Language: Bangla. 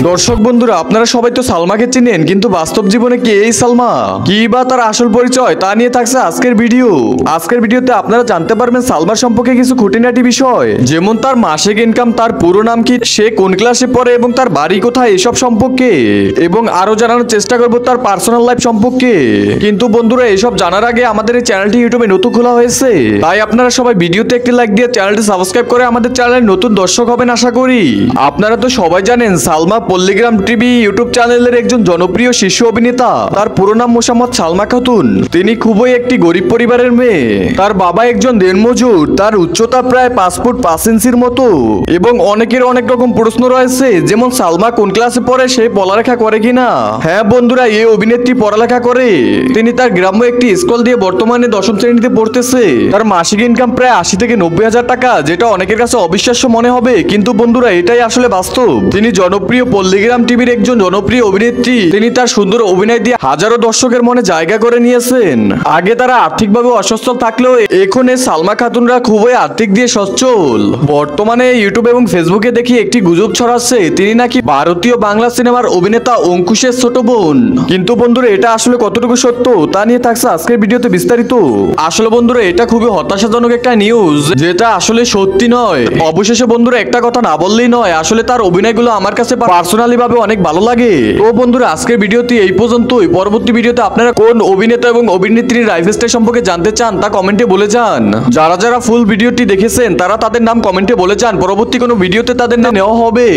দর্শক বন্ধুরা, আপনারা সবাই তো সালমাকে চিনেন, কিন্তু বাস্তব জীবনে কে এই সালমা, কি বা তার আসল পরিচয়, তা নিয়ে থাকছে আজকের ভিডিওতে আপনারা জানতে পারবেন সালমার সম্পর্কে কিছু খুঁটিনাটি বিষয়, যেমন তার মাসিক ইনকাম, তার পুরো নাম কি, সে কোন ক্লাসে পড়ে এবং তার বাড়ি কোথায়, এসব সম্পর্কে। এবং আরো জানানোর চেষ্টা করব তার পার্সোনাল লাইফ সম্পর্কে। কিন্তু বন্ধুরা, এসব জানার আগে আমাদের এই চ্যানেলটি ইউটিউবে নতুন খোলা হয়েছে, তাই আপনারা সবাই ভিডিওতে একটি লাইক দিয়ে চ্যানেলটি সাবস্ক্রাইব করে আমাদের চ্যানেলের নতুন দর্শক হবেন আশা করি। আপনারা তো সবাই জানেন সালমা পল্লীগ্রাম টিভি ইউটিউব চ্যানেলের একজন জনপ্রিয় শীর্ষ অভিনেতা। তার পুরো নাম মোসাম্মদ সালমা খাতুন। তিনি খুবই একটি গরিব পরিবারের মেয়ে। তার বাবা একজন দিনমজুর। তার উচ্চতা প্রায় 5 ফুট 5 ইঞ্চির মতো। এবং অনেকের অনেক রকম প্রশ্ন রয়েছে, যেমন সালমা কোন ক্লাসে পড়ে, সে পড়ালেখা করে কিনা। হ্যাঁ বন্ধুরা, এই অভিনেত্রী পড়ালেখা করে। তিনি তার গ্রাম্য একটি স্কুল দিয়ে বর্তমানে 10ম শ্রেণীতে পড়তেছে। তার মাসিক ইনকাম প্রায় 80 থেকে 90 হাজার টাকা, যেটা অনেকের কাছে অবিশ্বাস্য মনে হবে, কিন্তু বন্ধুরা এটাই আসলে বাস্তব। তিনি জনপ্রিয় পল্লীগ্রাম টিভির একজন জনপ্রিয় অভিনেত্রী। তিনি তার সুন্দর অভিনয় দিয়ে হাজারো দর্শকের মনে জায়গা করে নিয়েছেন। আগে তারা আর্থিকভাবে অসচ্ছল থাকলেও এখন এই সালমা খাতুনরা খুবই আর্থিক দিয়ে সচ্ছল। বর্তমানে ইউটিউব এবং ফেসবুকে দেখি একটি গুজব ছড়াচ্ছে তিনি নাকি ভারতীয় বাংলা সিনেমার অভিনেতা অঙ্কুশের ছোট বোন। কিন্তু বন্ধুরা, এটা আসলে কতটুকু সত্য, তা নিয়ে থাকছে আজকের ভিডিওতে বিস্তারিত। আসলে বন্ধুরা, এটা খুবই হতাশাজনক একটা নিউজ, যেটা আসলে সত্যি নয়। অবশেষে বন্ধুরা, একটা কথা না বললেই নয়, আসলে তার অভিনয়গুলো আমার কাছে পার্সোনালি ভাবে অনেক ভালো লাগে। তো বন্ধুরা, আজকের ভিডিওটি এই পর্যন্তই। পরবর্তী ভিডিওতে আপনারা কোন অভিনেতা এবং অভিনেত্রীর লাইফস্টাইল সম্পর্কে জানতে চান তা কমেন্টে বলে যান। যারা যারা ফুল ভিডিওটি দেখেছেন তারা তাদের নাম কমেন্টে বলে যান। পরবর্তী কোনো ভিডিওতে তাদের নাম নেওয়া হবে।